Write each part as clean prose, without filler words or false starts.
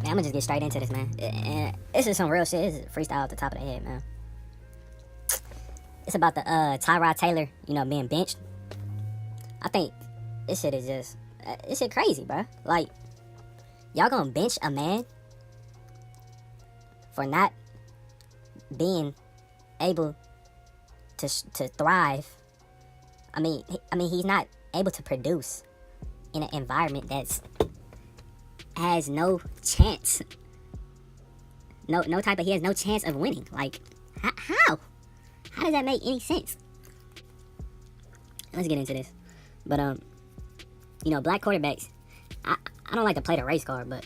Man, I'm gonna just get straight into this, man. And this is some real shit. This is freestyle off the top of the head, man. It's about the Tyrod Taylor, being benched. I think this shit is just, this shit crazy, bro. Like, y'all gonna bench a man for not being able to thrive. I mean, he's not able to produce in an environment that's has no chance. He has no chance of winning. Like, how? How does that make any sense? Let's get into this. But, black quarterbacks, I don't like to play the race card, but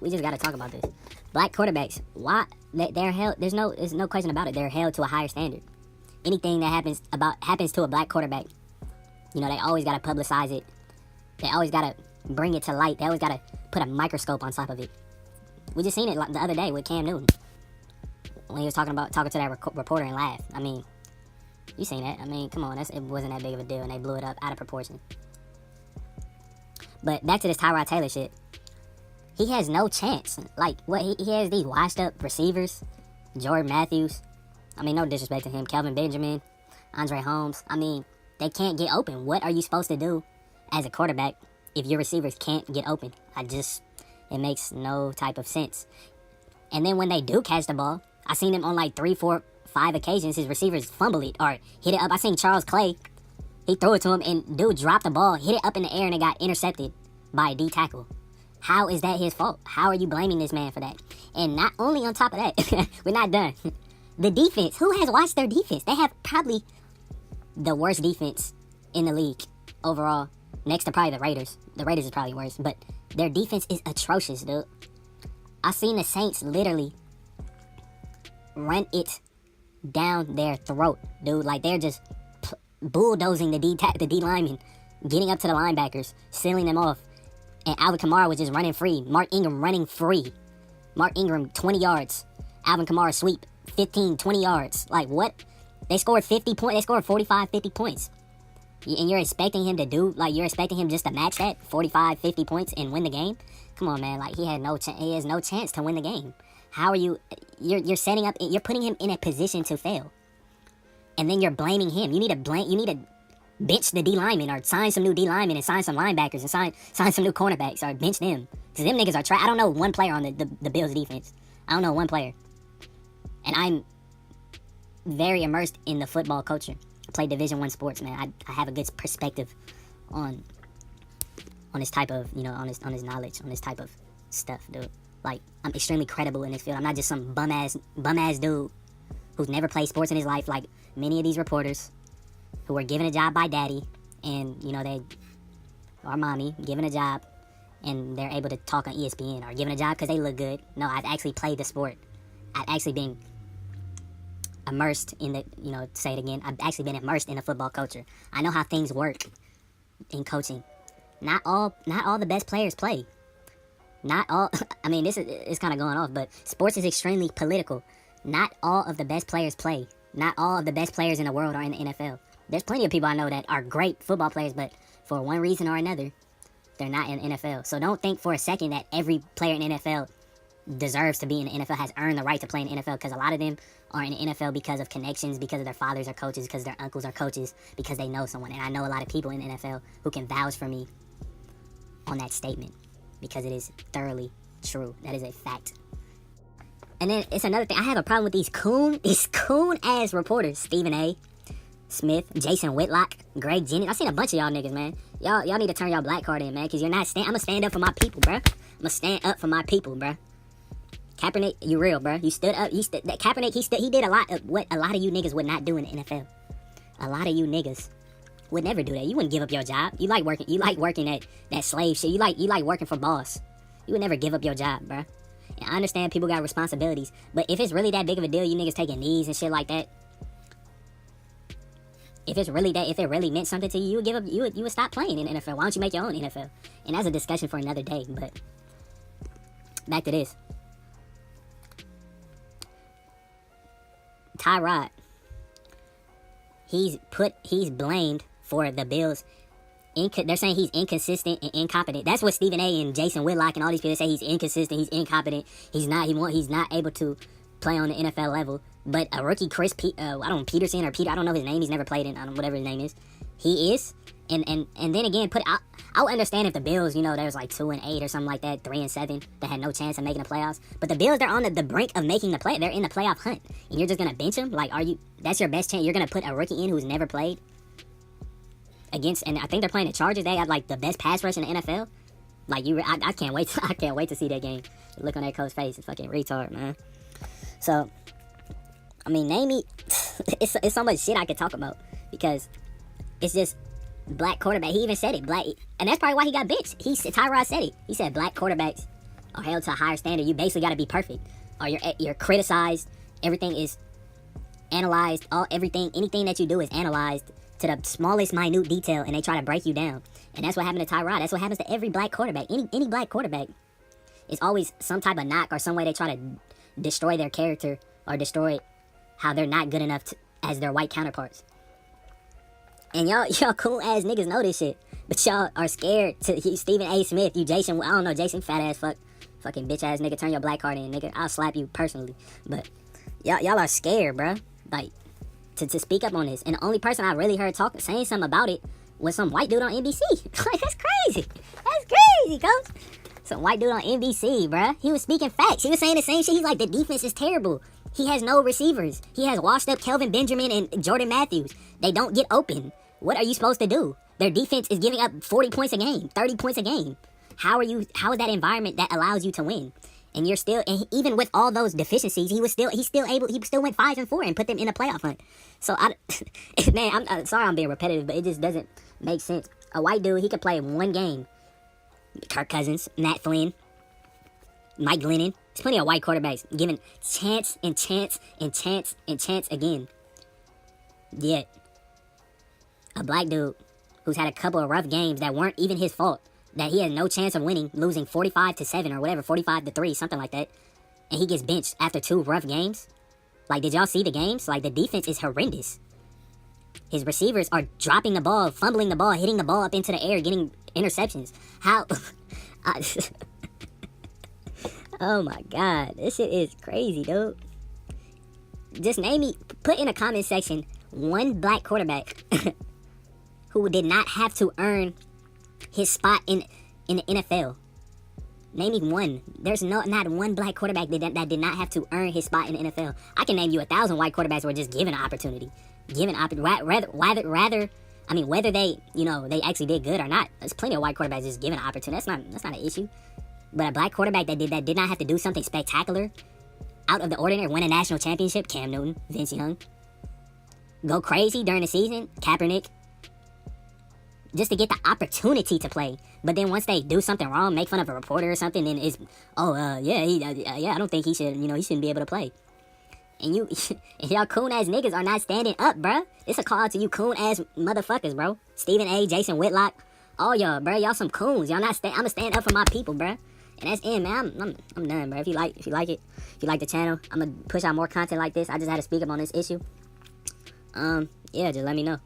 we just got to talk about this. Black quarterbacks, why they're held? There's no question about it. They're held to a higher standard. Anything that happens to a black quarterback, they always got to publicize it. They always got to bring it to light. They always got to put a microscope on top of it. We just seen it the other day with Cam Newton when he was talking to that reporter and laughed. I mean, you seen that? I mean, come on, it wasn't that big of a deal, and they blew it up out of proportion. But back to this Tyrod Taylor shit. He has no chance. Like, what he has these washed up receivers, Jordan Matthews. I mean, no disrespect to him, Kelvin Benjamin, Andre Holmes. I mean, they can't get open. What are you supposed to do as a quarterback if your receivers can't get open? It makes no type of sense. And then when they do catch the ball, I seen him on like 3, 4, 5 occasions, his receivers fumble it or hit it up. I seen Charles Clay, he threw it to him and dude dropped the ball, hit it up in the air and it got intercepted by a D tackle. How is that his fault? How are you blaming this man for that? And not only on top of that, we're not done. The defense, who has watched their defense? They have probably the worst defense in the league overall, next to probably the Raiders. The Raiders is probably worse, but their defense is atrocious, dude. I seen the Saints literally run it down their throat, dude. Like, they're just bulldozing the D linemen, getting up to the linebackers, sealing them off. And Alvin Kamara was just running free. Mark Ingram running free. Mark Ingram, 20 yards. Alvin Kamara sweep, 15, 20 yards. Like, what? They scored 50 points. They scored 45, 50 points. And you're expecting him you're expecting him just to match that 45, 50 points and win the game? Come on, man. Like, he has no chance to win the game. How are you're setting up, you're putting him in a position to fail. And then you're blaming him. You need to bench the D linemen or sign some new D linemen and sign some linebackers and sign some new cornerbacks or bench them. Because them niggas are trash. I don't know one player on the Bills defense. I don't know one player. And I'm very immersed in the football culture. I play Division I sports, man. I have a good perspective on this type of, on this knowledge, on this type of stuff, dude. Like, I'm extremely credible in this field. I'm not just some bum ass dude who's never played sports in his life like many of these reporters who were given a job by daddy and, or mommy, given a job and they're able to talk on ESPN, or given a job because they look good. No, I've actually played the sport. I've actually been immersed in the, say it again, I've actually been immersed in the football culture. I know how things work in coaching. Not all the best players play. Not all, I mean, it's kind of going off, but sports is extremely political. Not all of the best players play. Not all of the best players in the world are in the NFL. There's plenty of people I know that are great football players, but for one reason or another, they're not in the NFL. So don't think for a second that every player in the NFL deserves to be in the NFL, has earned the right to play in the NFL, because a lot of them are in the NFL because of connections, because of their fathers are coaches, because their uncles are coaches, because they know someone. And I know a lot of people in the NFL who can vouch for me on that statement, because it is thoroughly true. That is a fact. And then it's another thing. I have a problem with these coon ass reporters. Stephen A. Smith, Jason Whitlock, Greg Jennings. I seen a bunch of y'all niggas, man. Y'all need to turn y'all black card in, man, because you're not I'm gonna stand up for my people, bruh. I'm gonna stand up for my people, bruh. Kaepernick, you real, bruh. You stood up. Kaepernick, he did a lot of what a lot of you niggas would not do in the NFL. A lot of you niggas would never do that. You wouldn't give up your job. You like working that slave shit. You like working for boss. You would never give up your job, bruh. And I understand people got responsibilities, but if it's really that big of a deal, you niggas taking knees and shit like that. If it really meant something to you, you would stop playing in the NFL. Why don't you make your own NFL? And that's a discussion for another day. But back to this. Tyrod, he's blamed for the Bills they're saying he's inconsistent and incompetent. That's what Stephen A. and Jason Whitlock and all these people say. He's inconsistent, he's incompetent, he's not able to play on the NFL level. But a rookie, Peterson or Peter, I don't know his name. He's never played in, whatever his name is. He is. And then again, I'll understand if the Bills, there's like 2-8 or something like that, 3-7, that had no chance of making the playoffs. But the Bills, they're on the brink of making the play. They're in the playoff hunt, and you're just gonna bench them? Like, that's your best chance? You're gonna put a rookie in who's never played against, and I think they're playing the Chargers. They got like the best pass rush in the NFL. Like, I can't wait. I can't wait to see that game. Look on that coach's face, it's fucking retard, man. So, I mean, name me. It's so much shit I could talk about because it's just black quarterback. He even said it, and that's probably why he got benched. Tyrod said it. He said black quarterbacks are held to a higher standard. You basically got to be perfect, or you're criticized. Everything is analyzed. Anything that you do is analyzed to the smallest minute detail, and they try to break you down. And that's what happened to Tyrod. That's what happens to every black quarterback. Any black quarterback. It's always some type of knock or some way they try to destroy their character or destroy how they're not good enough as their white counterparts. And y'all cool ass niggas know this shit, but y'all are scared to Stephen A. Smith, you Jason, I don't know, Jason fat ass fucking bitch ass nigga, turn your black card in, nigga. I'll slap you personally. But y'all are scared, bruh. Like, to speak up on this. And the only person I really heard saying something about it was some white dude on NBC. Like, that's crazy. That's crazy, coach. Some white dude on NBC, bruh. He was speaking facts. He was saying the same shit. He's like, the defense is terrible. He has no receivers. He has washed up Kelvin Benjamin and Jordan Matthews. They don't get open. What are you supposed to do? Their defense is giving up 40 points a game, 30 points a game. How is that environment that allows you to win? And you're still, and even with all those deficiencies, he still went 5-4 and put them in a playoff hunt. So man, I'm sorry I'm being repetitive, but it just doesn't make sense. A white dude, he could play one game. Kirk Cousins, Matt Flynn, Mike Glennon. There's plenty of white quarterbacks given chance and chance and chance and chance again. Yet, a black dude who's had a couple of rough games that weren't even his fault, that he had no chance of winning, losing 45-7 or whatever, 45-3, something like that, and he gets benched after 2 rough games. Like, did y'all see the games? Like, the defense is horrendous. His receivers are dropping the ball, fumbling the ball, hitting the ball up into the air, getting interceptions. How? Oh my god, this shit is crazy, dude. Just put in a comment section one black quarterback who did not have to earn his spot in the NFL. Name me one. There's not one black quarterback that did not have to earn his spot in the NFL. I can name you 1,000 white quarterbacks who were just given an opportunity. Whether they they actually did good or not. There's plenty of white quarterbacks just given an opportunity. That's not an issue. But a black quarterback that did not have to do something spectacular, out of the ordinary, win a national championship, Cam Newton, Vince Young. Go crazy during the season, Kaepernick. Just to get the opportunity to play. But then once they do something wrong, make fun of a reporter or something, then it's, I don't think he should, he shouldn't be able to play. And y'all coon ass niggas are not standing up, bruh. It's a call out to you coon ass motherfuckers, bro. Stephen A., Jason Whitlock, all y'all, bruh. Y'all some coons. Y'all not I'ma stand up for my people, bruh. And that's it, man. I'm done, bruh. If you like it, if you like the channel, I'm gonna push out more content like this. I just had to speak up on this issue. Just let me know.